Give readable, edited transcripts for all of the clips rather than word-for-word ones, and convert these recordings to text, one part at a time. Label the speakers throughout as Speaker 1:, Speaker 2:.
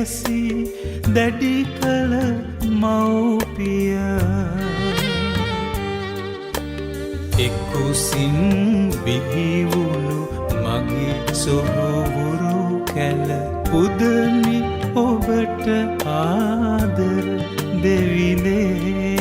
Speaker 1: ඇසි දැඩි කළ මව්පිය එක්කුසින් බිහිවුණු මගේ සොහොවුරු කැල පුදමි ඔබට ආදර දෙවිනේ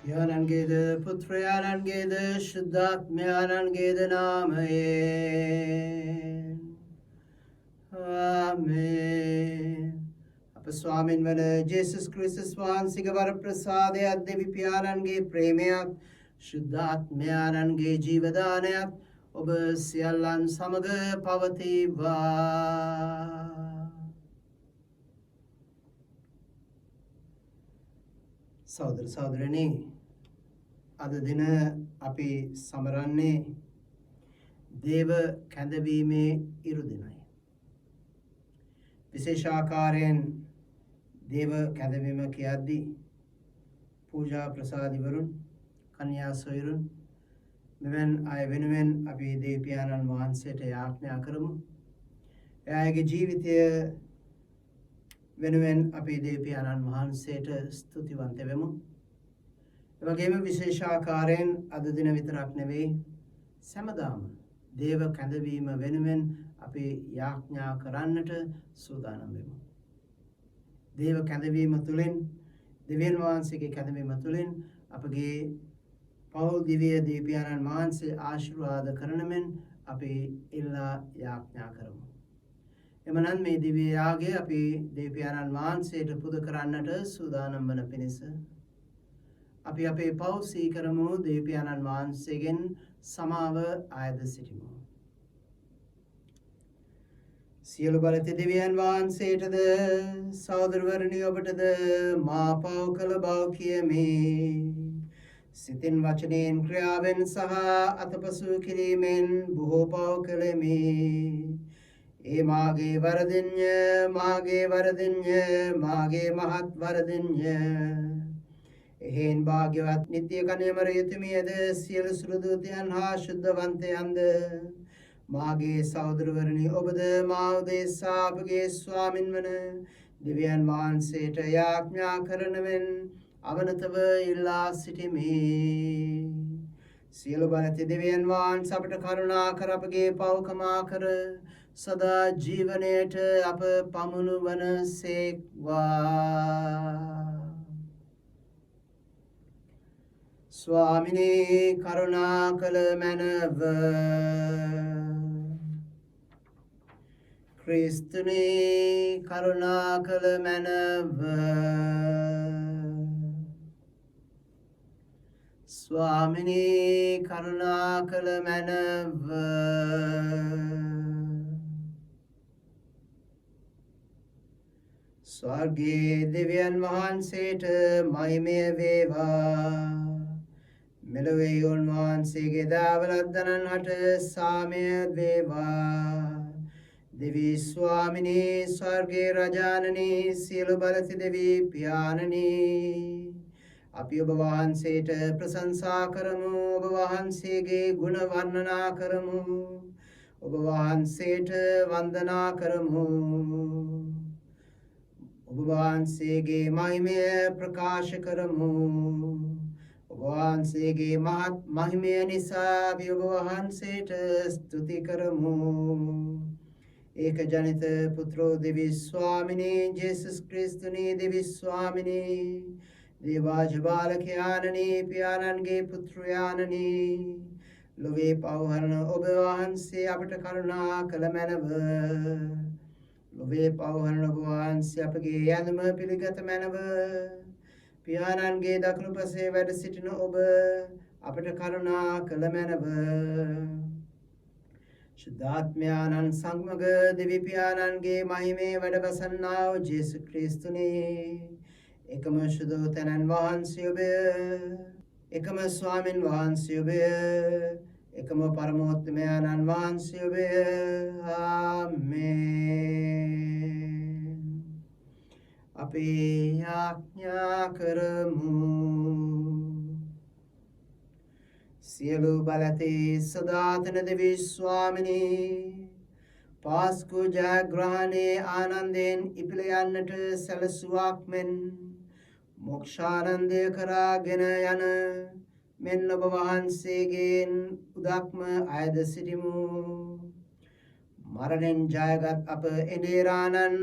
Speaker 2: පියාණන්ගේද පුත්‍රයාණන්ගේද ශුද්ධාත්මයාණන්ගේද නාමයෙන් ආමේන්. අප ස්වාමින් වන ජේසුස් ක්‍රිස්තුස් වහන්සේගේ වර ප්‍රසාදයත් දෙවි පියාණන්ගේ ප්‍රේමයත් ශුද්ධාත්මයාණන්ගේ ජීවදානයත් ඔබ සියල්ලන් සමග පවතිවා. සහෝදර සහෝදරනි, අද දින අපි සමරන්නේ දේව කැඳවීමේ ඉරු දිනයි. විශේෂාකාරයෙන් දේව කැඳවීම කියද්දී පූජා ප්‍රසාදිවරුන්, කන්‍යා සොයුරුන් මෙවන් අය වෙනුවෙන් අපි දේවපියාණන් වහන්සේට යාඥා කරමු. එයාගේ ජීවිතය වෙනුවෙන් අපි දේවපියාණන් වහන්සේට ස්තුතිවන්ත වෙමු. ඒ වගේම විශේෂාකාරයෙන් අද දින විතරක් නෙවෙයි, සෑමදාම දේව කැඳවීම වෙනුවෙන් අපි යාඥා කරන්නට සූදානම් වෙමු. දේව කැඳවීම තුළින්, දෙවියන් වහන්සේගේ කැඳවීම තුළින් අපගේ පෞල් දිව්‍ය දේවපියාණන් වහන්සේ ආශිර්වාද කරන මෙන් අපි ඉල්ලා යාඥා කරමු. එමනම් මේ දිව්‍ය යාගය අපි දේවපියාණන් වහන්සේට පුද කරන්නට සූදානම් වන පිණිස අපි අපේ පව් සිහි කරමු. දේවපියාණන් වහන්සේගෙන් සමාව ආයද සිටිමු. සියලු බලති දෙවියන් වහන්සේටද සහෝදරවරුනි ඔබටද මා පව් කළ බව කියමි. සිතින් වචනයෙන් ක්‍රියාවෙන් සහ අතපසු කිරීමෙන් බොහෝ පව් කළෙමි. ඒ මාගේ වරදින්ය, මාගේ වරදින්ය, මාගේ මහත් වරදින්ය. එහෙන් භාග්‍යවත් නිත්‍ය කණයමර යතුමියද සියලු සුරදූතයන් හා ශුද්ධවන්තයන්ද මාගේ සහෝදරවරුනි ඔබද මා උදෙසා අපගේ ස්වාමින් වන දෙවියන් වහන්සේට යාඥා කරන මෙන් අවනතව ඉල්ලා සිටිමි. සියලු බලති දෙවියන් වහන්සේ අපට කරුණා කර අපගේ පව්කමා කර සදා ජීවනයට අප පමුණුවන සේක්වා. ස්වාමිනේ කරුණා කළ මැනව. ක්‍රිස්තුනේ කරුණා කළ මැනව. ස්වාමිනේ කරුණා කළ මැනව. ස්වර්ගයේ දෙවියන් වහන්සේට මහිමය වේවා. මෙලොවේ උන්වහන්සේගේ දාවලත් දනන්හට සාමය වේවා. දෙවි ස්වාමිනී, ස්වර්ගයේ රජානනී, සියලු බලති දෙවි පියාණනී, අපි ඔබ වහන්සේට ප්‍රශංසා කරමු. ඔබ වහන්සේගේ ගුණ වර්ණනා කරමු. ඔබ වහන්සේට වන්දනා කරමු. ඔබ වහන්සේගේ මහිමය ප්‍රකාශ කරමු. ඔබ වහන්සේගේ මහත් මහිමය නිසා අපි ඔබ වහන්සේට ස්තුති කරමු. ඒක ජනිත පුත්‍රෝ දෙවි ස්වාමිනී ජේසුස් ක්‍රිස්තුනී දෙවි ස්වාමිනී දේවාජ බාලකයාණනී පියාණන්ගේ පුත්‍රයාණනී ලොවේ පවහරන ඔබ වහන්සේ අපට කරුණා කළ මැනව. ලොවේ පවහරන ඔබ වහන්සේ අපගේ යඳුම පිළිගත මැනව. පියාණන්ගේ දකුණු පසේ වැඩ සිටින ඔබ අපට කරුණා කළ මැනව. ශුද්ධාත්මයාණන් සමග දෙවි පියාණන්ගේ මහිමේ වැඩ වසන්නා වූ ජේසුස් ක්‍රිස්තුනේ එකම ශුද්ධෝතනන් වහන්සේ ඔබය, එකම ස්වාමින් වහන්සේ ඔබය, එකම පරමෝත්තමයාණන් වහන්සේ ඔබය. ආමේන්. අපි යාඥා කරමු. සියලු බලති සදාතන දෙවි ස්වාමිනී, පාස්කු ජයග්‍රහණයේ ආනන්දයෙන් ඉපිල යන්නට සැලසුවක් මෙන් මොක්ෂානන්දය කරාගෙන යන මෙන් ඔබ වහන්සේගෙන් උදක්ම අයද සිටිමු. මරණෙන් ජයගත් අප එඩේරානන්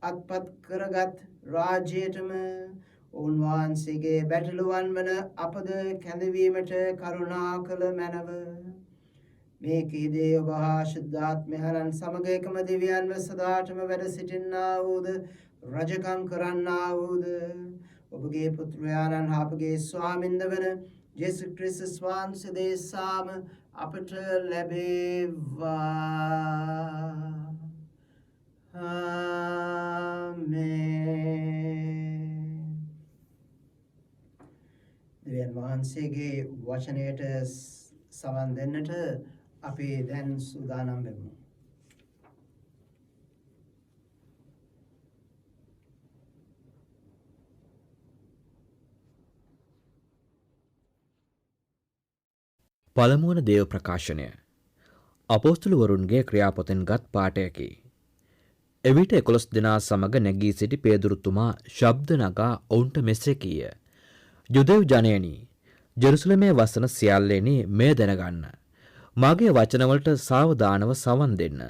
Speaker 2: අත්පත් කරගත් රාජ්‍යයටම උන්වහන්සේගේ බැටළුවන් වන අපද කැඳවීමට කරුණා කළ මැනව. මේ කීදේ ඔබ හා ශුද්ධාත්මයන් සමග එකම දෙවියන්ව සදාටම වැඩ සිටින්නා වූද රජකම් කරන්නා වූද ඔබගේ පුත්‍රයාණන් හා අපගේ ස්වාමින්ද වන ජේසු ක්‍රිස්තුස් වහන්සේ දේශාම අපට ලැබේවා. ආමේන්. දෙවියන් වහන්සේගේ වචනයට සවන් දෙන්නට අපි දැන් සූදානම් වෙමු.
Speaker 3: පළමුවන දේව ප්‍රකාශනය අපොස්තුලවරුන්ගේ ක්‍රියාපොතෙන්ගත් පාඨයකි. එවිට 11 දෙනා සමග නැගී සිටි පේදුරුතුමා ශබ්ද නගා ඔවුන්ට මෙසේ කීය. යුදෙව් ජනයනි, ජෙරුසලමේ වසන සියල්ලෙනි මේ දැනගන්න. මාගේ වචනවලට සාවධානව සවන් දෙන්න.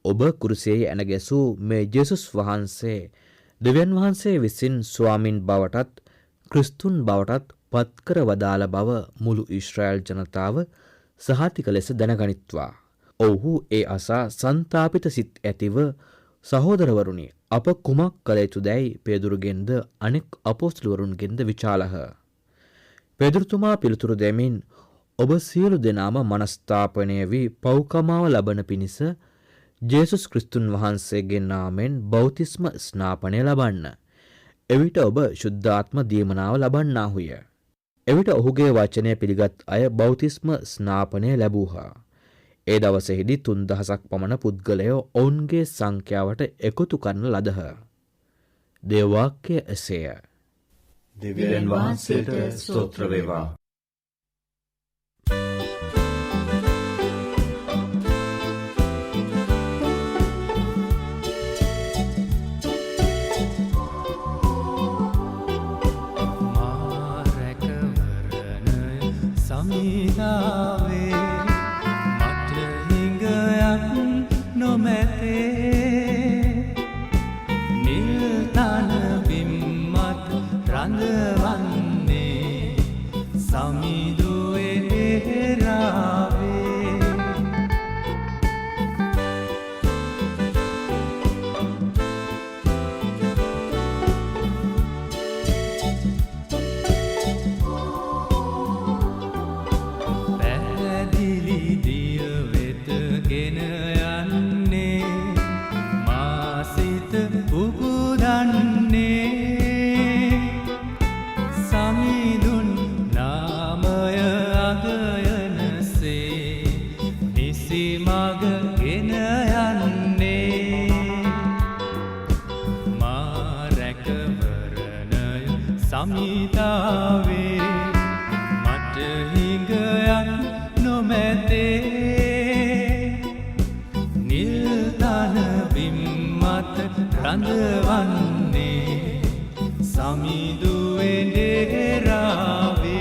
Speaker 3: ඔබ කුරුසියේ ඇන ගැසූ මේ ජේසුස් වහන්සේ දෙවියන් වහන්සේ විසින් ස්වාමින් බවටත් ක්‍රිස්තුන් බවටත් පත්කර වදාළ බව මුළු ඊශ්‍රායල් ජනතාව සහතික ලෙස දැනගනිත්වා. ඔවුහු ඒ අසා සන්තාපිත සිත් ඇතිව සහෝදරවරුනි අප කුමක් කළ යුතුදැයි පේදුරුගෙන්ද අනෙක් අපොස්තුලවරුන්ගෙන්ද විචාලහ. පේදුරුතුමා පිළිතුරු දෙමින් ඔබ සියලු දෙනාම මනස්ථාපනය වී පව්කමාව ලබන පිණිස ජේසුස් ක්‍රිස්තුන් වහන්සේගේ නාමෙන් බෞතිස්ම ස්නාපනය ලබන්න. එවිට ඔබ ශුද්ධාත්ම දීමනාව ලබන්නාහුය. එවිට ඔහුගේ වචනය පිළිගත් අය බෞතිස්ම ස්නාපනය ලැබූහා. ඒ දවසෙහිදී 3000ක් පමණ පුද්ගලයෝ ඔවුන්ගේ සංඛ්‍යාවට එකතු කරන ලදහ. දේවවාක්‍ය එසේය.
Speaker 4: දෙවියන් වහන්සේට ස්තෝත්‍ර වේවා.
Speaker 1: සමිදාවේ මට හිඟයක් නොමැතේ. නිල් තන බිම්මත් රඳවන්නේ සමිඳුවේ රාවේ. සමිතාවේ මට හිඟයක් නොමැතේ. නිල් තන බිම්මත් රඳවන්නේ සමිඳුවේ රාවේ.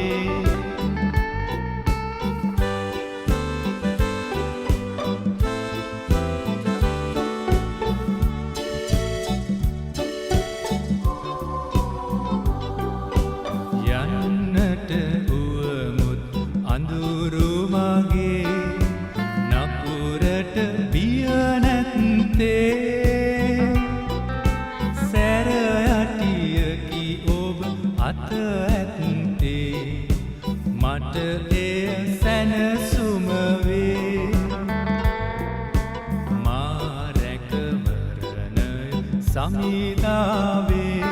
Speaker 1: සමිතාවේ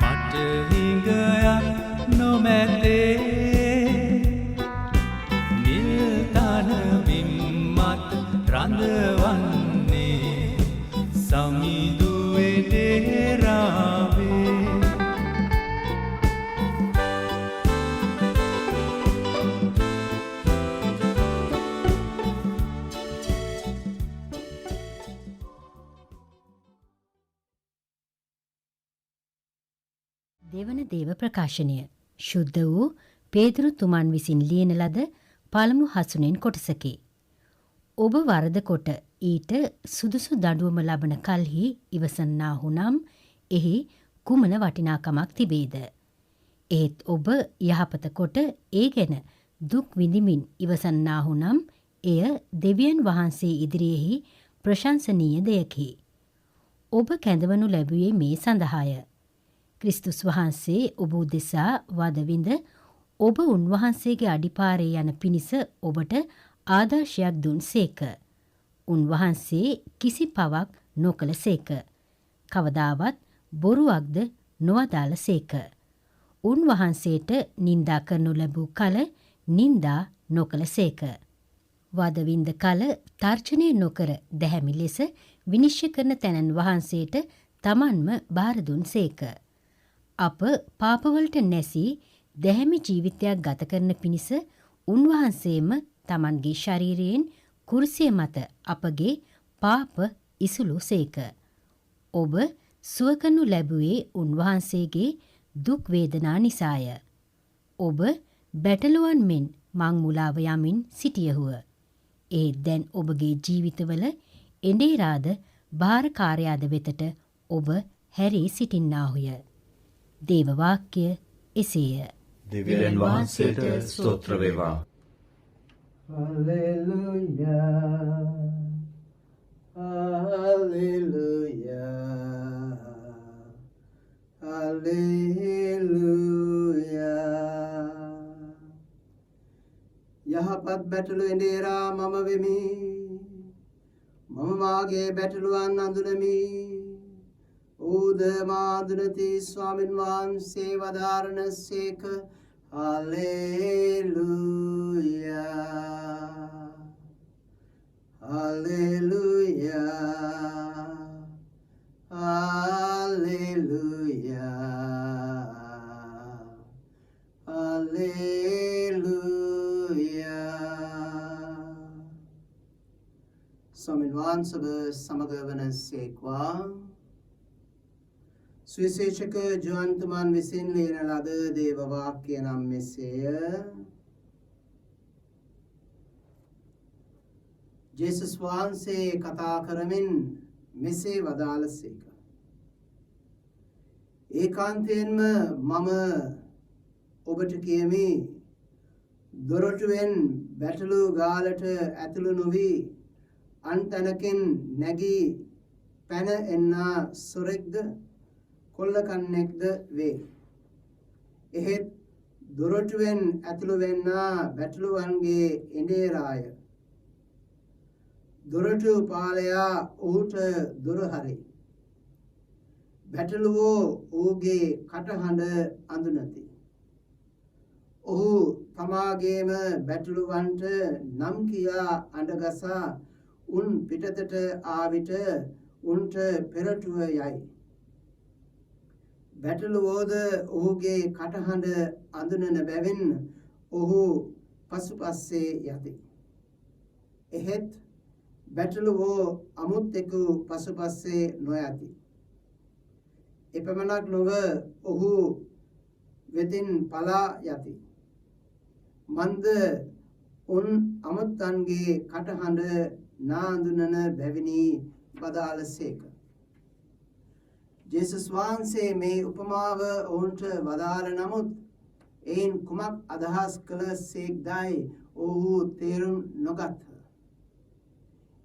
Speaker 1: මට හිඟයක් නොමැතේ. නිල් තන බිම්මත් රඳවන්නේ සමිඳුවේ රාවේ.
Speaker 5: දෙවන දේව ප්‍රකාශනය ශුද්ධ වූ පේදුරුතුමන් විසින් ලියන ලද පළමු හසුනෙන් කොටසකි. ඔබ වරද කොට ඊට සුදුසු දඬුවම ලබන කල්හි ඉවසන්නාහු නම් එහි කුමන වටිනාකමක් තිබේද? ඒත් ඔබ යහපත කොට ඒ ගැන දුක් විඳිමින් ඉවසන්නාහු නම් එය දෙවියන් වහන්සේ ඉදිරියෙහි ප්‍රශංසනීය දෙයකි. ඔබ කැඳවනු ලැබුවේ මේ සඳහාය. ක්‍රිස්තුස් වහන්සේ ඔබ උදෙසා වදවිඳ ඔබ උන්වහන්සේගේ අඩිපාරේ යන පිණිස ඔබට ආදර්ශයක් දුන් සේක. උන්වහන්සේ කිසි පවක් නොකළ සේක. කවදාවත් බොරුවක්ද නොවදාළ සේක. උන්වහන්සේට නින්දා කරනු ලැබූ කල නින්දා නොකළ සේක. වදවින්ද කල තර්ජනය නොකර දැහැමි ලෙස විනිශ්චය කරන තැනන් වහන්සේට තමන්ම භාරදුන් සේක. අප පාපවලට නැසී දැහැමි ජීවිතයක් ගත කරන පිණිස උන්වහන්සේම තමන්ගේ ශරීරයෙන් කුරුසිය මත අපගේ පාප ඉසුළු සේක. ඔබ සුවකනු ලැබුවේ උන්වහන්සේගේ දුක් වේදනා නිසාය. ඔබ බැටළුවන් මෙන් මං මුලාව යමින් සිටියහුව. ඒ දැන් ඔබගේ ජීවිතවල එඬේරාද භාරකාරයාද වෙතට ඔබ හැරී සිටින්නාහුය. දේව වාක්‍ය එසේය.
Speaker 4: දෙවියන් වහන්සේට ස්තෝත්‍ර වේවා.
Speaker 2: Hallelujah. Hallelujah. Hallelujah. යහපත් බැටළු එඬේරා මම වෙමි. මම මාගේ බැටළුවන් අඳුනමි. ඌද මාදුනති ස්වාමින් වහන්සේ වදාරන සේක. Hallelujah. Hallelujah. Hallelujah. Hallelujah. ස්වාමින් වහන්සේ සමග වන සේක්වා. සුවිශේෂක ජෝන්තුමන් විසින් ලියන ලද දේව වාක්‍ය නම් මෙසේය. ජේසුස් වහන්සේ කතා කරමින් මෙසේ වදාළසේක. ඒකාන්තයෙන්ම මම ඔබට කියමි, දොරටුවෙන් බැටළු ගාලට ඇතුළු නොවී අන් තැනකින් නැගී පැන එන්නා සොරෙක්ද කොල්ලකන්නෙක්ද වේ. එහෙත් දොරටුවෙන් ඇතුළු වෙන්නා බැටළුවන්ගේ එඬේරාය. දොරටු පාලයා ඔහුට දොර හරි. බැටළුවෝ ඔහුගේ කටහඬ අඳුනති. ඔහු තමාගේම බැටළුවන්ට නම් කියා අඬගසා උන් පිටතට ආවිට උන්ට පෙරටුව යයි. බැටළුවෝද ඔහුගේ කටහඬ අඳුනන බැවින් ඔහු පසුපස්සේ යති. එහෙත් බැටළුවෝ අමුත්තෙකු පසුපස්සේ නොයති. එපමණක් නොව ඔහු වෙතින් පලා යති. මන්ද උන් අමුත්තන්ගේ කටහඬ නාඳුනන බැවිනි වදාළසේක. ජේසුස් වහන්සේ මේ උපමාව ඔවුන්ට වදාළ නමුත් එයින් කුමක් අදහස් කළ සේක්දයි ඔහු තේරුම් නොගත්හ.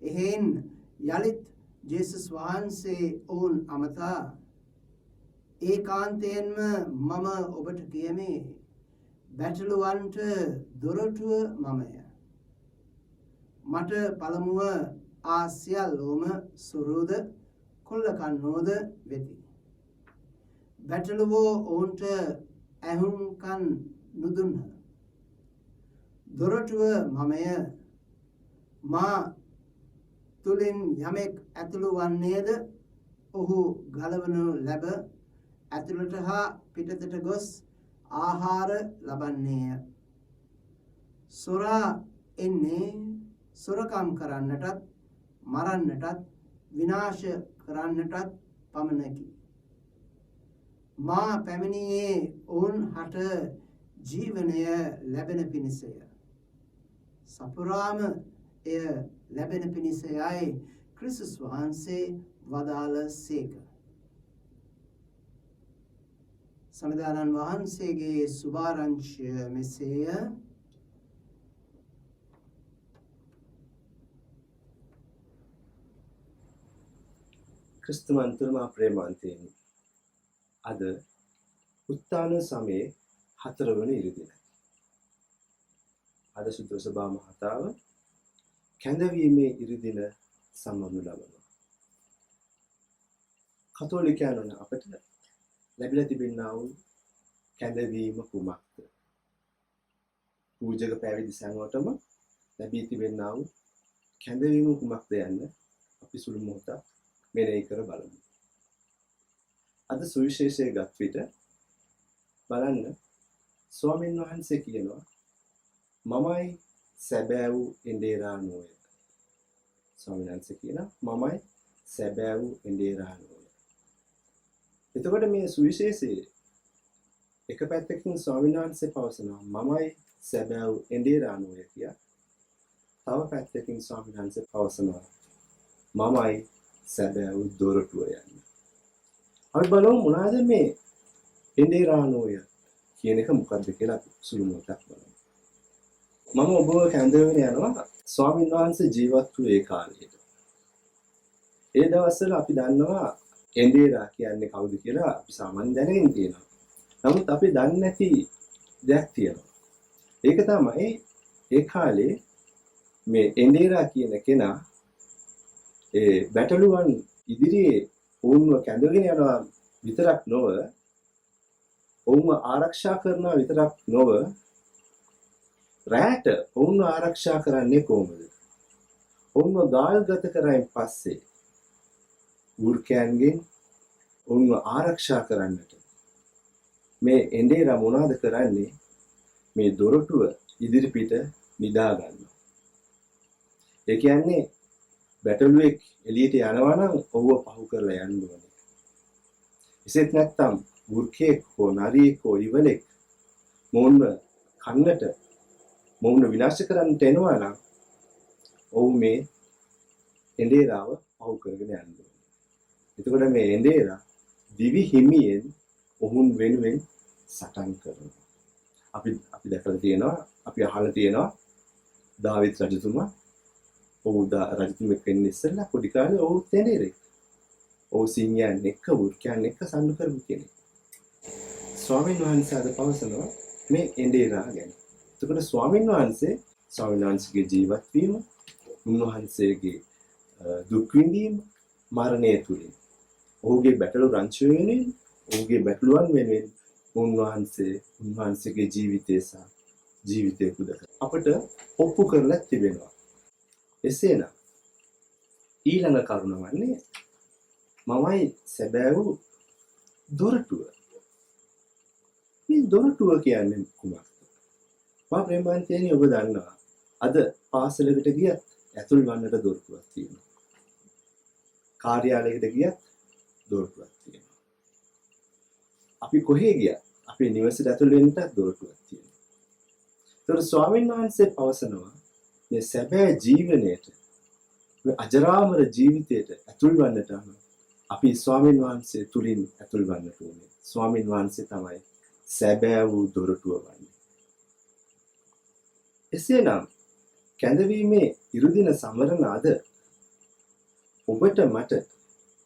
Speaker 2: එහෙන් යලිත් ජේසුස් වහන්සේ ඔවුන් අමතා ඒකාන්තයෙන්ම මම ඔබට කියමි, බැටළුවන්ට දොරටුව මමය. මට පළමුව ආ සියල්ලෝම සුරුද කොල්ලකන්නෝද වෙති. බැටළුවෝ ඔවුන්ට ඇහුම්කන් නුදුන්හ. දොරටුව මමය. මා තුලින් යමෙක් ඇතුළු වන්නේද ඔහු ගලවනු ලැබ ඇතුළට හා පිටතට ගොස් ආහාර ලබන්නේය. සොරා එන්නේ සොරකම් කරන්නටත් මරන්නටත් විනාශ කරන්නටත් පමණකි. මා පැමිණියේ ඔවුන් හට ජීවනය ලැබෙන පිණිසය. සපුරාම එය ලැබෙන පිණිසයයි ක්‍රිස්තුස් වහන්සේ වදාළ සේක. සමිදානන් වහන්සේගේ සුභාරංචිය මෙසේය.
Speaker 6: ක්‍රිස්තුමන්තුමා ප්‍රේමාන්තයනි, අද උත්තාන සමයේ 4 වන ඉරිදින. අද සුද්ධ සභා මහතාව කැඳවීමේ ඉරිදින සමවනු ලබනවා. කතෝලිකයන් වන අපට ලැබිලා තිබෙනා වූ කැඳවීම කුමක්ද? පූජක පැවිදි සැමටම ලැබී තිබෙනා වූ කැඳවීම කුමක්ද යන්න අපි සුළු මොහොතක් මෙනෙහි කර බලමු. අද සුවිශේෂයේ ගත් විට බලන්න ස්වාමීන් වහන්සේ කියනවා මමයි සැබෑ වූ එඬේරාණෝය. ස්වාමීන් වහන්සේ කියනවා මමයි සැබෑ වූ එඬේරාණෝය. එතකොට මේ සුවිශේෂයේ එක පැත්තකින් ස්වාමීන් වහන්සේ පවසනවා මමයි සැබෑ වූ එඬේරාණෝය කියලා. තව පැත්තකින් ස්වාමීන් වහන්සේ පවසනවා මමයි සැබෑ වූ දොරටුව යන්න. අපි බලමු මොනවාද මේ එඬේරාණෝය කියන එක මොකක්ද කියලා සුළු මොහොතක් බලමු. මම ඔබව කැඳවගෙන යනවා ස්වාමීන් වහන්සේ ජීවත් වූ ඒ කාලයට. ඒ දවස්වල අපි දන්නවා එඬේරා කියන්නේ කවුද කියලා අපි සාමාන්‍ය දැනගෙන තියෙනවා. නමුත් අපි දන්නේ නැති දෙයක් තියෙනවා. ඒක තමයි ඒ කාලේ මේ එඬේරා කියන කෙනා ඒ බැටළුවන් ඉදිරියේ ඔවුන්ව කැඳවගෙන යනවා විතරක් නොව ඔවුන්ව ආරක්ෂා කරනවා විතරක් නොව රැට ඔවුන්ව ආරක්ෂා කරන්නේ කොහොමද? ඔවුන්ව ගාල්ගත කරයින් පස්සේ වෘකයන්ගෙන් ඔවුන්ව ආරක්ෂා කරන්නට මේ එඬේරා මොනවද කරන්නේ? මේ දොරටුව ඉදිරිපිට නිදා ගන්නවා. ඒ කියන්නේ බැටළුවෙක් එළියට යනවා නම් ඔහුව පහු කරලා යන්න ඕනේ. එසේත් නැත්නම් වෘකයෙක් හෝ නරියෙක් හෝ ඉවලෙක් මොවුන්ව කන්නට මොවුන්ව විනාශ කරන්නට එනවා නම් ඔහු මේ එඬේරාව පහු කරගෙන යන්න ඕනේ. එතකොට මේ එඬේරා දිවි හිමියෙන් ඔවුන් වෙනුවෙන් සටන් කරනවා. අපි දැකලා තියෙනවා, අපි අහලා තියෙනවා දාවිත් රජතුමා ඔහු රජතුමෙක් වෙන්න ඉස්සෙල්ලා පොඩි කාලේ ඔහු තෙඬේරෙක්. ඔහු සිංහයන් එක්ක වෘකයන් එක්ක සම්ඩු කරපු කෙනෙක්. ස්වාමීන් වහන්සේ අද පවසනවා මේ එඬේරා ගැන. එතකොට ස්වාමීන් වහන්සේගේ ජීවත් වීම, උන්වහන්සේගේ දුක් විඳීම, මරණය තුලින් ඔහුගේ බැටළු රංචුව වෙනුවෙන්, ඔහුගේ බැටළුවන් වෙනුවෙන් උන්වහන්සේගේ ජීවිතය සහ ජීවිතය පුද අපට ඔප්පු කරලා තිබෙනවා. එසේනම් ඊළඟ කරුණ වන්නේ මමයි සැබෑ වූ දොරටුව. මේ දොරටුව කියන්නේ කුමක්ද? මා ප්‍රේමාන්තයනි ඔබ දන්නවා අද පාසලකට ගියත් ඇතුල් වන්නට දොරටුවක් තියෙනවා. කාර්යාලයකට ගියත් දොරටුවක් තියෙනවා. අපි කොහේ ගියත් අපේ නිවසට ඇතුල් වෙන්නත් දොරටුවක් තියෙනවා. ඒතර ස්වාමීන් වහන්සේ පවසනවා මේ සැබෑ ජීවනයේට, මේ අජරාමර ජීවිතයට ඇතුල් වන්නට අපි ස්වාමීන් වහන්සේ තුලින් ඇතුල් වන්නට ඕනේ. ස්වාමීන් වහන්සේ තමයි සැබෑ වූ දොරටුව වන්නේ. එසේනම් කැඳවීමේ ඉරුදින සමරන අද ඔබට මට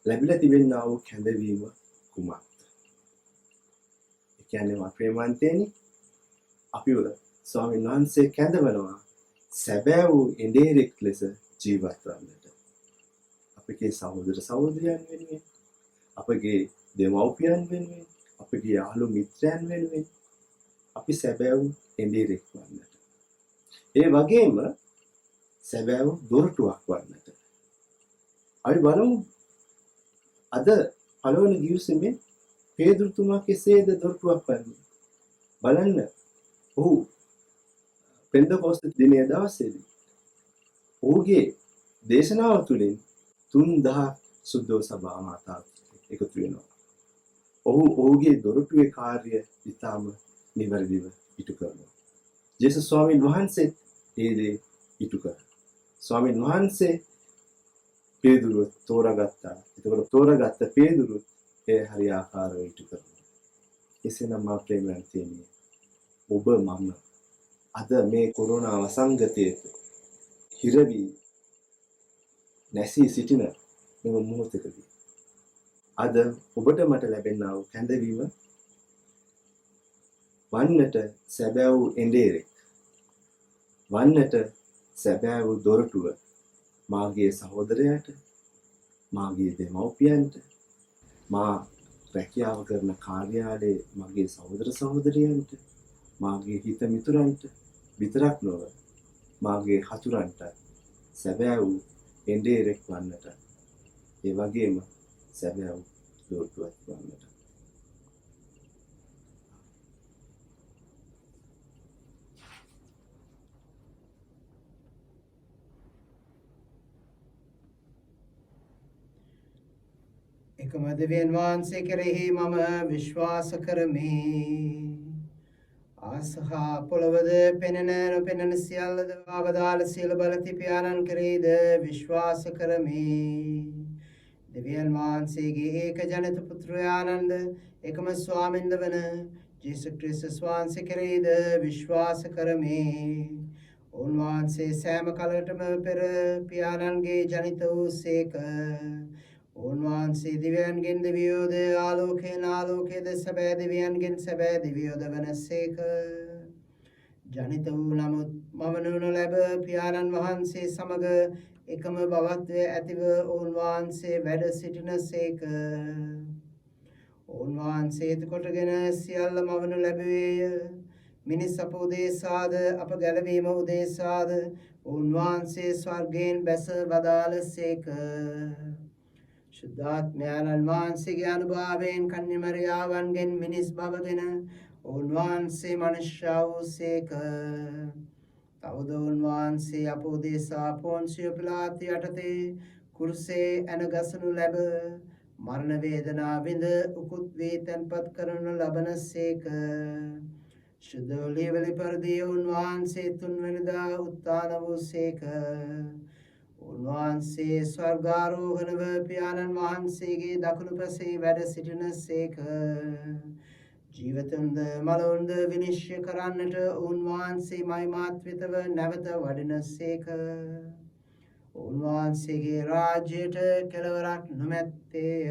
Speaker 6: ලැබිලා තිබෙනා වූ කැඳවීම කුමක්ද? ඒ කියන්නේ මා ප්‍රේමාන්තයනි අපිව ස්වාමීන් වහන්සේ කැඳවනවා සැබෑ වූ එඬේරෙක් ලෙස ජීවත් වන්නට. අපගේ සහෝදර සහෝදරියන් වෙනුවෙන්, අපගේ දෙමව්පියන් වෙනුවෙන්, අපගේ යාළු මිත්‍රයන් වෙනුවෙන් අපි සැබෑ වූ එඬේරෙක් වන්නට. ඒ වගේම සැබෑ වූ දොරටුවක් වන්නට. අපි බලමු අද පළවන ගිවිසුමේ පේදුරුතුමා කෙසේද දොරටුවක් වන්නේ? බලන්න ඔහු පෙන්දකොස්ත දිනයේ දවසේදී ඔහුගේ දේශනාව තුළින් 3000 සුද්ධෝ සභා මාතාව එකතු වෙනවා. ඔහුගේ දොරටුවේ කාර්ය ඉතාම නිවැරදිව ඉටු කරනවා. ජේසුස් ස්වාමීන් වහන්සේ ඒ දේ ඉටු කරා. ස්වාමීන් වහන්සේ පේදුරුව තෝරාගත්තා. එතකොට තෝරාගත්ත පේදුරුව ඒ හරියාකාරව ඉටු කරනවා. එසේනම් මා ප්‍රේමවන්තයනි ඔබ මම අද මේ කොරෝනා වසංගතයට හිර වී නැසී සිටින මෙම මොහොතකදී අද ඔබට මට ලැබෙනා වූ කැඳවීම වන්නට සැබෑ වූ එඬේරෙක් වන්නට සැබෑ වූ දොරටුව මාගේ සහෝදරයාට මාගේ දෙමව්පියන්ට මා රැකියාව කරන කාර්යාලයේ මගේ සහෝදර සහෝදරියන්ට මාගේ හිත මිතුරන්ට විතරක් නොව මාගේ හතුරන්ට සැබෑ වූ එඬේරෙක් වන්නට ඒ වගේම සැබෑ වූ දොරටුවක් වන්නට
Speaker 2: එකම දෙවියන් වහන්සේ කෙරෙහි මම විශ්වාස කරමි. ආසහා පොළවද පෙනෙන නොපෙනෙන සියල්ලද අවදාළ සියලු බලති පියාණන් කෙරෙහිද විශ්වාස කරමි. දෙවියන් වහන්සේගේ ඒක ජනිත පුත්‍රයානන්ද එකම ස්වාමින්ද වන ජේසුස් ක්‍රිස්තුස් වහන්සේ කෙරෙහිද විශ්වාස කරමි. උන්වහන්සේ සෑම කලකටම පෙර පියාණන්ගේ ජනිත වූ සේක. උන්වහන්සේ දිව්‍යයන්ගෙන් දෙවියෝද ආලෝකයෙන් ආලෝකයේද සැබෑ දෙවියන්ගෙන් සැබෑ දෙවියෝද වනසේක. ජනිත වූ නමුත් මවනු නොලැබ පියාණන් වහන්සේ සමග එකම බවත්වය ඇතිව උන්වහන්සේ වැඩ සිටිනසේක. උන්වහන්සේ එතකොටගෙන සියල්ල මවනු ලැබුවේය. මිනිස් අප උදෙසාද අප ගැලවීම උදෙසාද උන්වහන්සේ ස්වර්ගයෙන් බැස වදාළසේක. ශුද්ධාත්මයන්න් වහන්සේගේ අනුභවයෙන් කන්‍ය මරියාවන්ගෙන් මිනිස් බවගෙන උන්වහන්සේ මනුෂ්‍ය වූසේක. තවද උන්වහන්සේ අප උදෙසා පොන්සිය පිලාතු යටතේ කුරුසේ ඇන ගසනු ලැබ මරණ වේදනා විඳ උකුත් වී තැන්පත් කරනු ලබනසේක. ශුද්ධ ඔලිවලි පරිදි උන්වහන්සේ තුන්වැනිදා උත්ථාන වූසේක. උන්වහන්සේ ස්වර්ගාරෝහණව පියාණන් වහන්සේගේ දකුණු පසේ වැඩ සිටිනසේක. ජීවිතුන්ද මලවුන්ද විනිශ්චය කරන්නට උන්වහන්සේ මහිමාන්විතව නැවත වඩිනසේක. උන්වහන්සේගේ රාජ්‍යයට කෙළවරක් නොමැත්තේය.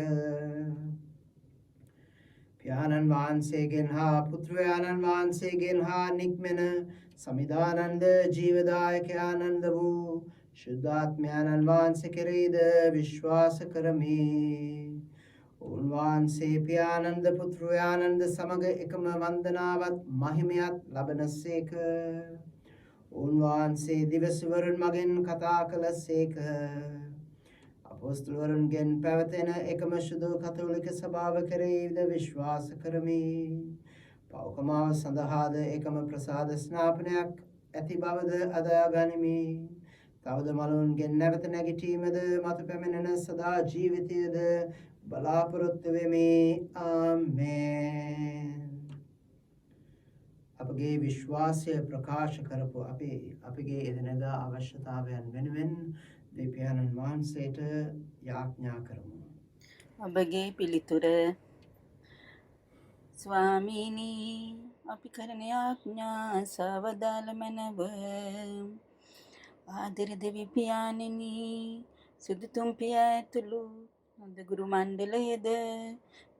Speaker 2: පියාණන් වහන්සේගෙන් හා පුත්‍රයාණන් වහන්සේගෙන් හා නික්මෙන සමිදානන්ද ජීවදායකයානන්ද වූ ශුද්ධාත්මයන්න් වහන්සේ කෙරෙහිද විශ්වාස කරමි. උන්වහන්සේ පියානන්ද පුත්‍රයානන්ද සමග එකම වන්දනාවත් මහිමයත් ලබනසේක. උන්වහන්සේ දිවසවරුන් මගෙන් කතා කළසේක. අපොස්තලවරුන්ගෙන් පැවතෙන එකම ශුද්ධ කතෝලික සභාව කෙරෙහිද විශ්වාස කරමි. පවකමාව සඳහාද එකම ප්‍රසාද ස්නාපනයක් ඇති බවද අදා ගනිමි. තවද මලවුන්ගෙන් නැවත නැගිටීමද මතු පැමිණෙන සදා ජීවිතයද බලාපොරොත්තු වෙමි. ආමේන්. අපගේ විශ්වාසය ප්‍රකාශ කරපු අපගේ එදිනෙදා අවශ්‍යතාවයන් වෙනුවෙන් දෙවියන්න් වහන්සේට යාඥා කරමු.
Speaker 7: ඔබගේ පිළිතුර ස්වාමීනි අපි කරන යාඥා සවදාල මැනව. ආදර දෙවි පියාණෙනි සුදුතුම් පියා ඇතුළු හොඳ ගුරු මණ්ඩලයේද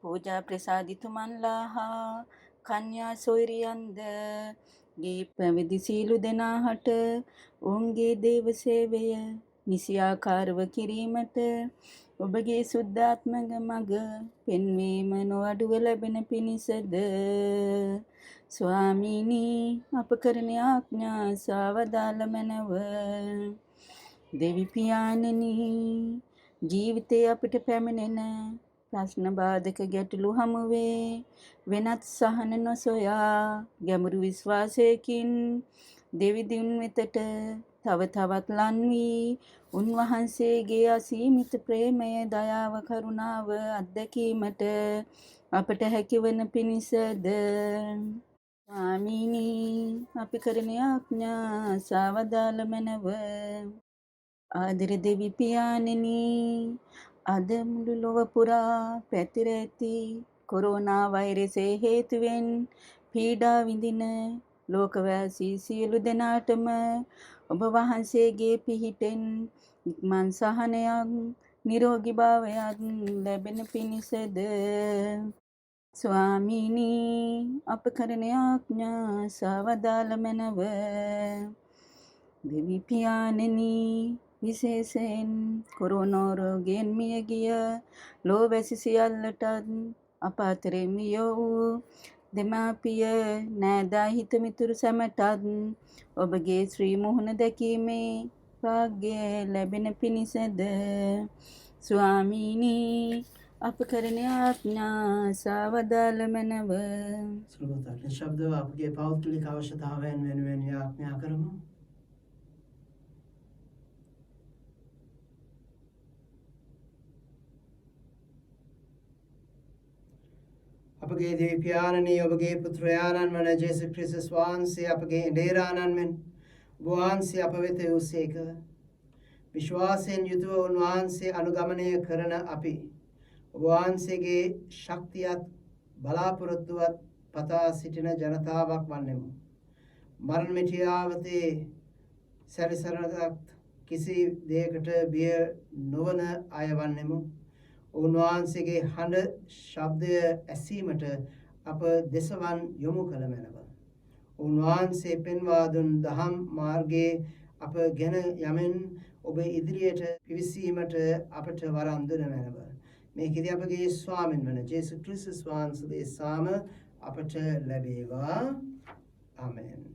Speaker 7: පූජා ප්‍රසාදිතුමන්ලා හා කන්‍යා සොයුරියන්ද ගේ පැවිදි සීලු දෙනාහට ඔවුන්ගේ දේව සේවය නිසියාකාරව කිරීමට ඔබගේ සුද්ධාත්මක මඟ පෙන්වීම නොඅඩුව ලැබෙන පිණිසද ස්වාමීනි අප කරන ආඥා සවදාල මැනව. දෙවි පියාණෙනි ජීවිතයේ අපිට පැමිණෙන ප්‍රශ්න බාධක ගැටලු හමුවේ වෙනත් සහන නොසොයා ගැඹුරු විශ්වාසයකින් දෙවි දින් වෙතට තව තවත් ලන් වී උන්වහන්සේගේ අසීමිත ප්‍රේමය දයාව කරුණාව අත්දැකීමට අපට හැකිවන පිණිසද ස්වාමීනි අපි කරන ආඥා සවදාල මැනව. ආදර දෙවි පියාණෙනි අද මුළු ලොව පුරා පැතිර ඇති කොරෝනා වෛරසයේ හේතුවෙන් පීඩා විඳින ලෝකවාසී සියලු දෙනාටම ඔබ වහන්සේගේ පිහිටෙන් ඉක්මන් සහනයක් නිරෝගී භාවයක් ලැබෙන පිණිසද ස්වාමීනි අප කරන ආඥා සවදාල මැනව. දෙවි පියාණෙනි විශේෂයෙන් කොරෝනා රෝගයෙන් මිය ගිය ලෝවැසි සියල්ලටත් අප අතරේ මිය වූ දෙමාපිය නෑදා හිත මිතුරු සැමටත් ඔබගේ ශ්‍රී මුහුණ දැකීමේ වාග්ය ලැබෙන පිණිසද ස්වාමීනි අප කරන ආඥා සවදාල මැනව.
Speaker 2: සුළුතර ශබ්දව අපගේ පෞද්ගලික අවශ්‍යතාවයන් වෙනුවෙන් යාඥා කරමු. අපගේ දෙවි පියාණනි ඔබගේ පුත්‍රයාණන් වන ජේසුස් ක්‍රිස්තුස් වහන්සේ අපගේ ඉඩේරාණන් මෙන් වහන්සේ අප වෙත වූසේක. විශ්වාසයෙන් යුතුව උන්වහන්සේ අනුගමනය කරන අපි ඔබ වහන්සේගේ ශක්තියත් බලාපොරොත්තුවත් පතා සිටින ජනතාවක් වන්නෙමු. මරණ මිටියාවතේ සැරිසරනක් කිසි දෙයකට බිය නොවන අය වන්නෙමු. උන්වහන්සේගේ හඬ ශබ්දය ඇසීමට අප දෙසවන් යොමු කළ මැනව. උන්වහන්සේ පෙන්වා දුන් දහම් මාර්ගයේ අප ගෙන යමින් ඔබ ඉදිරියට පිවිසීමට අපට වරම් දුන මැනව. මේ කිරි අපගේ ස්වාමින් වන ජේසුස් ක්‍රිස්තුස් වහන්සේගේ සාම අපට ලැබේවා. ආමෙන්.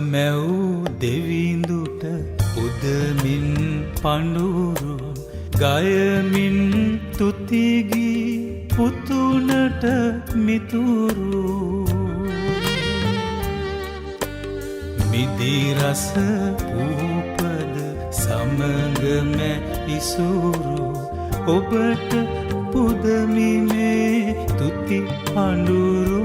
Speaker 1: මැව් දෙවිඳුට පුදමින් පඬුරු ගයමින් තුතිගී පුතුනට මිතුරු මිදිරස පූපද සමගම ඉසුරු ඔබට පුදමිනේ තුති පඬුරු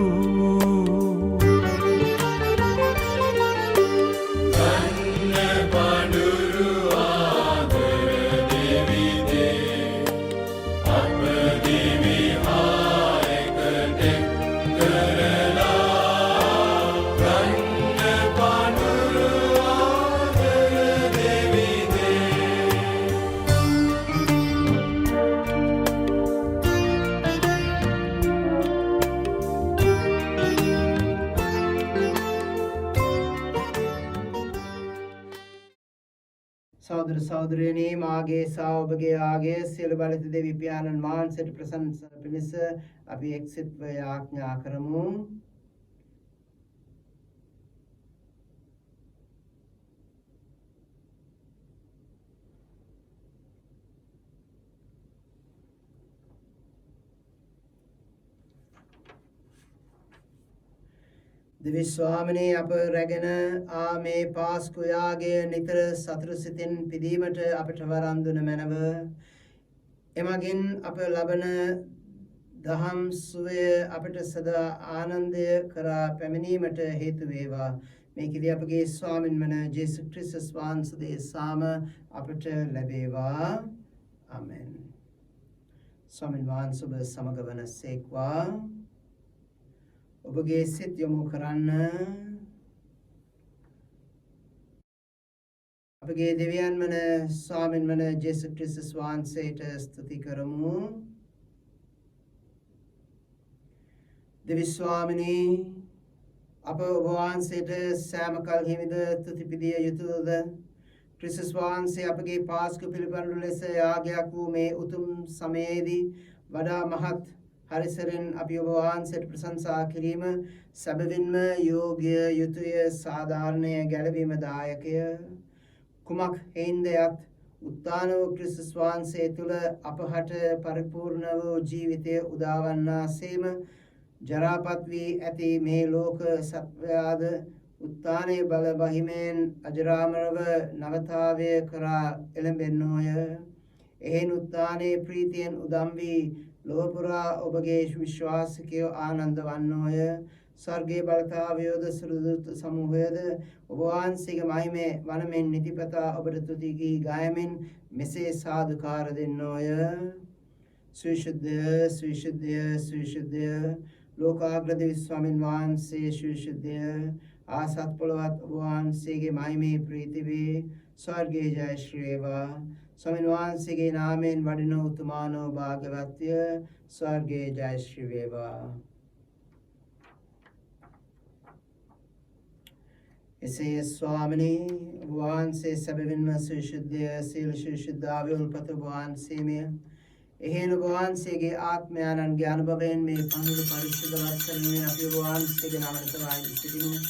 Speaker 2: සහෝදර සහෝදරයනි මාගේ සහ ඔබගේ ආගේ සියලු බලත දෙවි පියාණන් වහන්සේට ප්‍රසන්න පිණිස අපි එක්සිත්ව යාඥා කරමු. දෙවි ස්වාමිනේ අප රැගෙන මේ පාස්කු යාගය නිතර සතුට සිතින් පිදීමට අපට වරම් දුන මැනව. එමගින් අප ලබන දහම් සුවය අපට සදා ආනන්දය කරා පැමිණීමට හේතු වේවා. මේකදී අපගේ ස්වාමින් වන ජේසුස් ක්‍රිස්තුස් වහන්සේගේ සාම අපට ලැබේවා. ආමෙන්. ස්වාමින් වහන්සේ ඔබ සමග වනසේක්වා. ඔබගේ සිත යොමු කරන්න. අපගේ දෙවියන් වන ස්වාමින් වන ජේසුස් ක්‍රිස්තුස් වහන්සේට ස්තුති කරමු. දෙවි ස්වාමිනී අප ඔබ වහන්සේට සෑම කල්හිමිද තුති පිදිය යුතුද? ක්‍රිස්තුස් වහන්සේ අපගේ පාස්කු පිළිපැදු ලෙස යාගයක් වූ මේ උතුම් සමයේදී වඩා මහත් හරිසරෙන් අපි ඔබ වහන්සේට ප්‍රශංසා කිරීම සැබවින්ම යෝග්‍ය යුතුය සාධාරණය ගැලවීම දායකය. කුමක් හේන්දයත් උත්තාන වූ ක්‍රිස්තුස් වහන්සේ තුළ අපහට පරිපූර්ණ වූ ජීවිතය උදාවන්නාසේම ජරාපත් වී ඇති මේ ලෝක සත්වයාද උත්තානේ බල බහිමෙන් අජරාමරව නවතාවය කරා එළඹෙන්නෝය. එහෙන් උත්තානේ ප්‍රීතියෙන් උදම් වී ලොව පුරා ඔබගේ විශ්වාසිකයෝ ආනන්ද වන්නෝය. ස්වර්ගයේ බලතාවයෝද සුරදූත සමූහයද ඔබ වහන්සේගේ මහිමේ වනමෙන් නිතිපතා ඔබට තුති ගී ගායමින් මෙසේ සාදුකාර දෙන්නෝය. සවිශුද්ධය සවිශුද්ධය සවිශුද්ධය ලෝකාග්‍ර දෙවි ස්වාමින් වහන්සේ සවිශුද්ධය ආසත් පොළවත් ඔබ වහන්සේගේ මහිමේ ප්‍රීති වේ. ස්වර්ගයේ ජය ශ්‍රී වේවා. ස්වාමින් වහන්සේගේ නාමයෙන් වඩින උතුමානෝ භාග්‍යවත්ය. ස්වර්ගයේ ජය ශ්‍රී වේවා. එසේ ස්වාමිනී ඔබ වහන්සේ සැබවින්ම සවිශුද්ධය සීල ශුද්ධාවේ උල්පත ඔබ වහන්සේමය. එහෙන් ඔබ වහන්සේගේ ආත්මයන්ගේ අනුභවයෙන් මේ පඳුරු පරිශුද්ධවත් කරන්නේ අපි ඔබ වහන්සේගේ නාමයට වායි සිටිමු.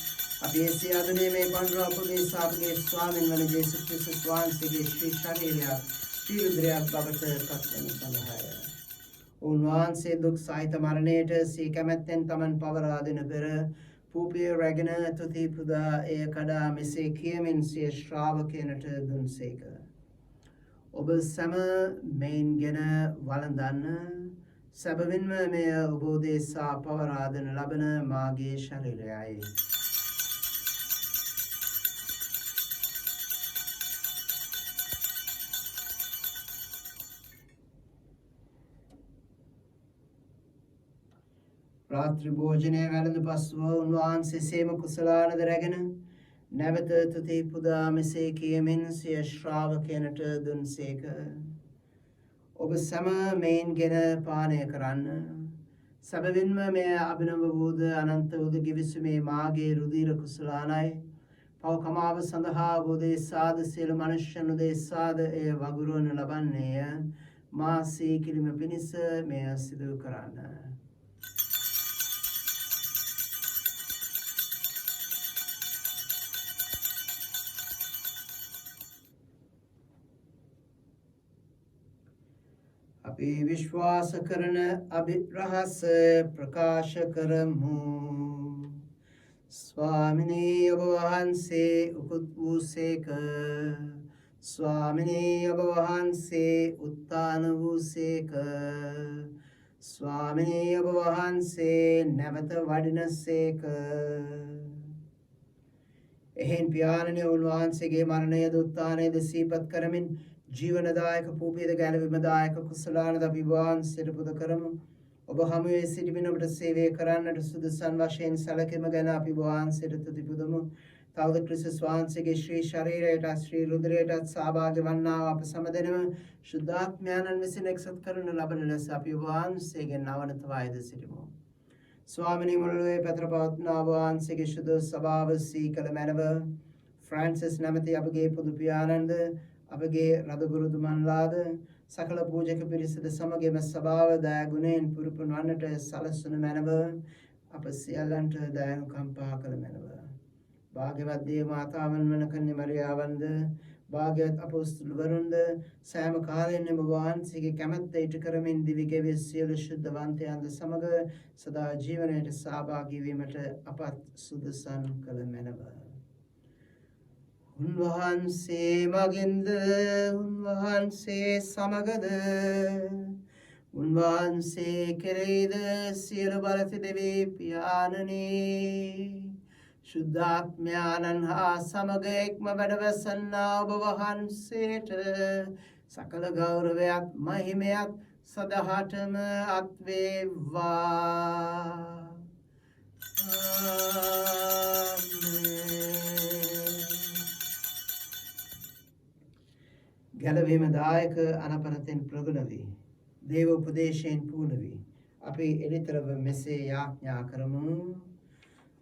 Speaker 2: අපි එසේ අදනේ මේ පඳුර අපගේ අපගේ ස්වාමීන් වහන්සේ යේසුස් ක්‍රිස්තුස් වහන්සේගේ ශ්‍රී ශරීරය ශ්‍රී රුධිරයක් බවට පත්වනු සඳහාය. උන්වහන්සේ දුක් සහිත මරණයට සී කැමැත්තෙන් තමන් පවරා දෙන පෙර පූපිය රැගෙන තුති පුදා එය කඩා මෙසේ කියමින් සිය ශ්‍රාවකයනට දුන්සේක. ඔබ සැම මෙයින්ගෙන වළඳන්න. සැබවින්ම මෙය ඔබ උදෙසා පවරා දෙන ලබන මාගේ ශරීරයයි. රාත්‍රී භෝජනය වැළඳ පසුව උන්වහන්සේ සේම කුසලානද රැගෙන නැවත තුති පුදා මෙසේ කියමින් සිය ශ්‍රාවකයනට දුන්සේක. ඔබ සැම මෙයින්ගෙන පානය කරන්න. සැබවින්ම මෙය අභිනව වූද අනන්ත වූද ගිවිසුමේ මාගේ රුධිර කුසලානයි. පව කමාව සඳහා උදෙසාද සියලු මනුෂ්‍යයන් උදෙසාද එය වගුරුවනු ලබන්නේය. මා සීකිරීම පිණිස මෙය සිදු කරන්න. අපි විශ්වාස කරන අභිරහස ප්‍රකාශ කරමු. ස්වාමිනී ඔබ වහන්සේ උකුත් වූසේක. ස්වාමිනී ඔබ වහන්සේ උත්ථාන වූසේක. ස්වාමිනී ඔබ වහන්සේ නැවත වඩිනසේක. එහෙන් පියාණනි උන්වහන්සේගේ මරණයද උත්ථානයද සිහිපත් කරමින් ජීවනදායක පූපියද ගැලවීමදායක කුසලානද අපි වහන්සේට පුද කරමු. ඔබ හමුවේ සිටිමින් ඔබට සේවය කරන්නට සුදුසන් වශයෙන් සැලකීම ගැන අපි වහන්සේට තුති පුදමු. තවද ක්‍රිස්තුස් වහන්සේගේ ශ්‍රී ශරීරයට ශ්‍රී රුධිරයට සහභාගී වන්නා අප සමදෙනම ශුද්ධාත්මයන්න් විසින් එක්සත් කරනු ලබන ලෙස අපි වහන්සේගෙන් අවනතවයිද සිටිමු. ස්වාමිනී මුළුල්ලේ පැතර පවත්නා වහන්සේගේ ශුද්ධ ස්වභාව සීකල මැනව ෆ්‍රැන්සිස් නැමැති අපගේ පුදු පියාණන්ද අපගේ රදගුරුතුමන්ලාද සකල පූජක පිරිසද සමගම ස්වභාව දයාගුණයෙන් පුරුපුන් වන්නට සලස්වන මැනව අප සියල්ලන්ට දයානුකම්පා කළ මැනව. භාග්‍යවත් දේව මාතාවන් වන කන්‍ය මරියාවන්ද භාග්‍යවත් අපොස්තුලවරුන්ද සෑම කාලයෙම ඔබ වහන්සේගේ කැමැත්ත ඉටු කරමින් දිවි ගෙවී සියලු ශුද්ධවන්තයන්ද සමග සදා ජීවනයට සහභාගී වීමට අපත් සුදුසන් කළ මැනව. උන්වහන්සේ මගින්ද උන්වහන්සේ සමගද උන්වහන්සේ කෙරෙහිද සියලු බලති දෙවී පියාණනී ශුද්ධාත්මයන්න් හා සමග එක්ම වැඩවසන්නා ඔබ වහන්සේට සකල ගෞරවයත් මහිමයත් සදහටම අත්වේවා. ගැලවීම දායක අනපනතෙන් ප්‍රගුණ වී දේව උපදේශයෙන් පූර්ණ වී අපි එලිතරව මෙසේ යාඥා කරමු.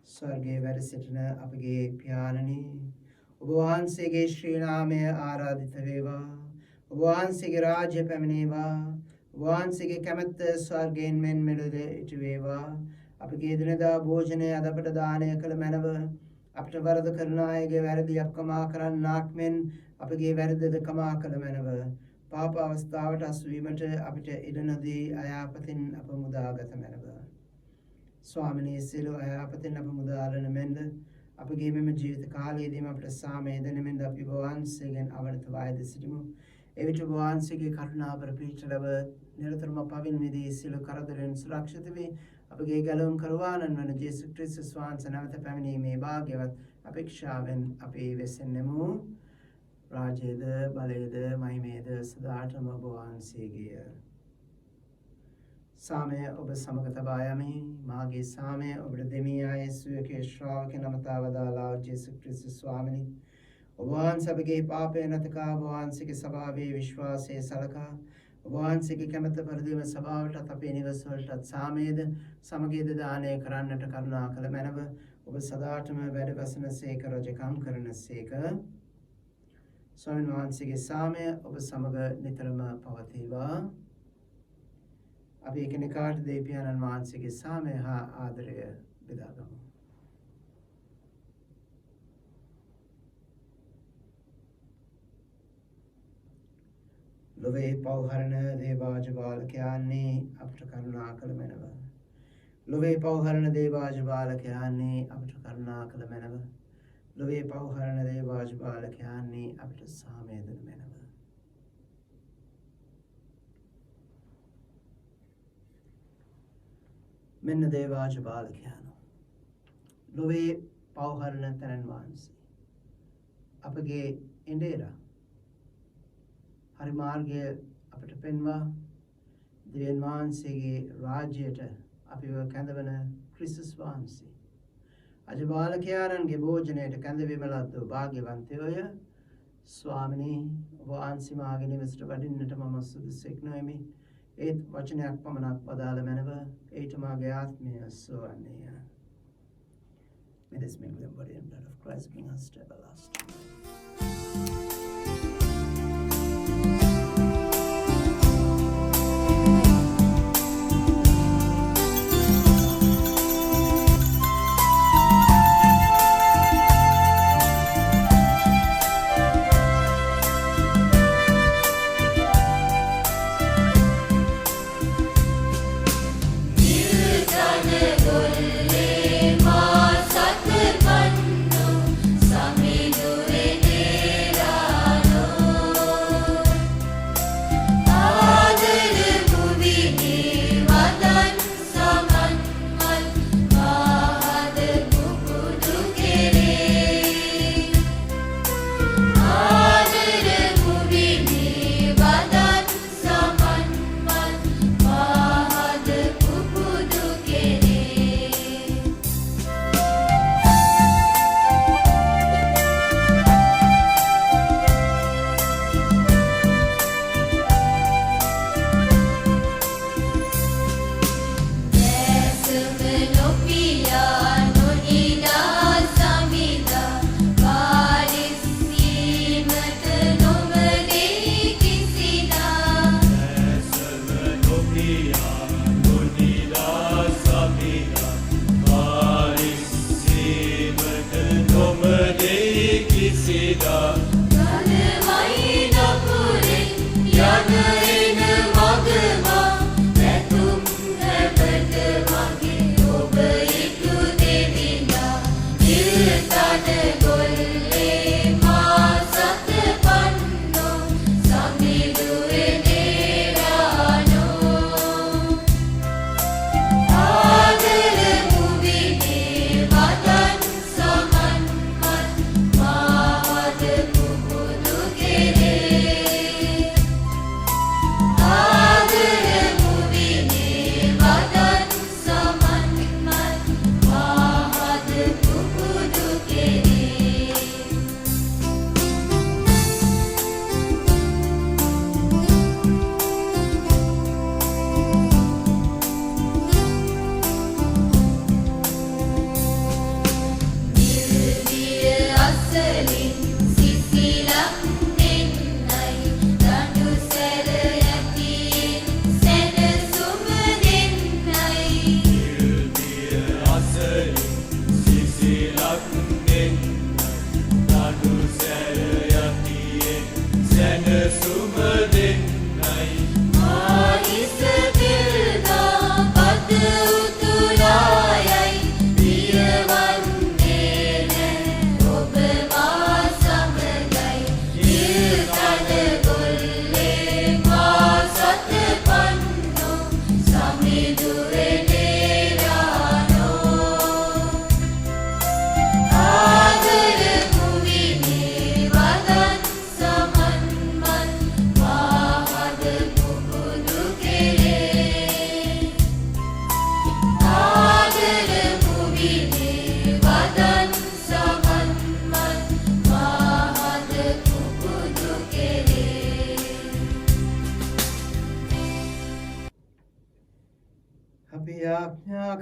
Speaker 2: ස්වර්ගයේ වැඩ සිටින අපගේ පියාණනි ඔබ වහන්සේගේ ශ්‍රී නාමය ආරාධිත වේවා. ඔබ වහන්සේගේ රාජ්‍ය පැමිණේවා. ඔබ වහන්සේගේ කැමැත්ත ස්වර්ගයෙන් මෙන් මෙලොව ඉටු වේවා. අපගේ දිනදා භෝජනය අද අපට දානය කළ මැනව අපට වරද කරන අයගේ වැරදියක් කමා කරන්නාක් මෙන් අපගේ වැරදිද කමා කළ මැනව. පාප අවස්ථාවට අසුවීමට අපිට ඉඩ නොදී අයාපතින් අප මුදාගත මැනව. ස්වාමිනී සියලු අයාපතින් අප මුදාලන මෙන්ද අපගේ මෙම ජීවිත කාලයේදීම අපට සාමය දෙනමින් අපි ඔබ වහන්සේගෙන් අවනත වායද සිටිමු. එවිට ඔබ වහන්සේගේ කරුණාවර පිහිටලව නිරතරම පවින් මිදී සියලු කරදරයන් සුරක්ෂිත වේ. අපගේ ගැලවුම් කරුවාණන් වන ජේසුස් ක්‍රිස්තුස් වහන්සේ නැවත පැමිණීමේ භාග්‍යවත් අපේක්ෂාවෙන් අපි වෙසෙන්නෙමු. රාජ්‍යද බලයද මහිමේද සදාටම ඔබ වහන්සේගේය. සාමය ඔබ සමග තබා යමි. මාගේ සාමය ඔබට දෙමි ආයේසුගේ ශ්‍රාවක නමතා වදාලා ජේසුස් ක්‍රිස්තුස් ස්වාමිනී. ඔබ වහන්සේ අපගේ පාපය නැතකා ඔබ වහන්සේගේ ස්වභාවයේ විශ්වාසයේ සලකා ඔබ වහන්සේගේ කැමැත්ත පරිදිම සභාවටත් අපේ නිවසවලටත් සාමයේද සමගියද දානය කරන්නට කරුණා කළ මැනව. ඔබ සදාටම වැඩ වසනසේක රජකම් කරනසේක. ස්වාමීන් වහන්සේගේ සාමය ඔබ සමග නිතරම පවතිවා. අපි එකිනෙකාට දෙවියන්න් වහන්සේගේ සාමය හා ආදරය බෙදාගමු. ලොවේ පෞහරණ දේවාජ බාලකයන්නේ අපට කරුණා කළ මැනව. ලොවේ පෞහරණ දේවාජ බාලකයන්නේ අපට කරුණා කළ මැනව. ලොවේ පෞහරණ දේවාජ බාලකයන්නේ අපට සාමය දෙන මැනව. මෙන්න දේවාජ බාලකයන්ෝ. ලොවේ පෞහරණ තැනන් වහන්සේ. අපගේ ඉන්දේරා හරි මාර්ගය අපට පෙන්වා දෙවියන් වහන්සේගේ රාජ්‍යයට අපිව කැඳවන ක්‍රිස්තුස් වහන්සේ. අද බාලකයාණන්ගේ භෝජනයට කැඳවීම ලද්දෝ භාග්‍යවන්තයෝය. ස්වාමිනී ඔබ වහන්සේ මාගේ නිවසට වඩින්නට මම සුදුසෙක් නොෙමි. ඒත් වචනයක් පමණක් වදාළ මැනව ඒට මාගේ ආත්මය සොවන්නේය. May this make the body and blood of Christ bring us to everlasting life.
Speaker 8: Sami dure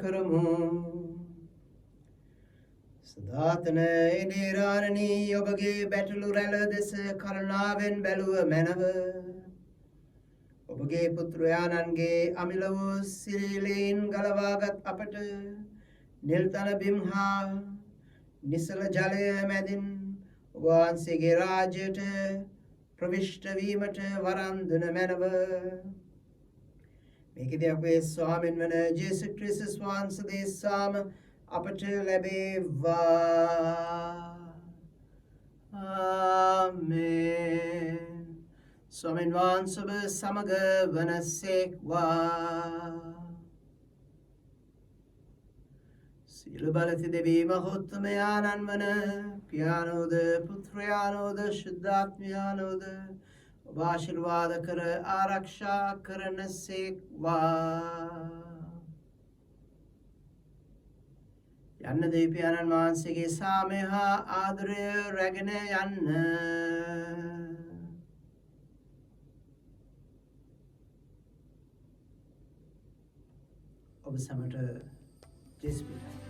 Speaker 2: කරමු සදාතන එනේරාණනී ඔබගේ බැටළු රැළ දෙස කරුණාවෙන් බැලුව මැනව ඔබගේ පුත්‍රයාණන්ගේ අමිල වූ සිරිලීන් ගලවාගත් අපට නිල්තන බිම් හා නිසල ජලය මැදින් ඔබ වහන්සේගේ රාජ්‍යයට ප්‍රවිෂ්ඨ වීමට වරන් දුන මැනව මේකදී අපේ ස්වාමීන් වන ජේසුස් ක්‍රිස්තුස් වහන්සේ දේශාම අපට ලැබේවා ආමේන් ස්වාමීන් වහන්සේ ඔබ සමග වනසේක්වා සියලු බලති දෙවී මහෝත්තමයාණන් වන පියාණෝද පුත්‍රයාණෝද ශුද්ධාත්මයාණෝද ඔබ ආශිර්වාද කර ආරක්ෂා කරනසේක්වා යන්න දෙවියන්න් වහන්සේගේ සාමය හා ආදරය රැගෙන යන්න ඔබ සමට ජෙස්පිලා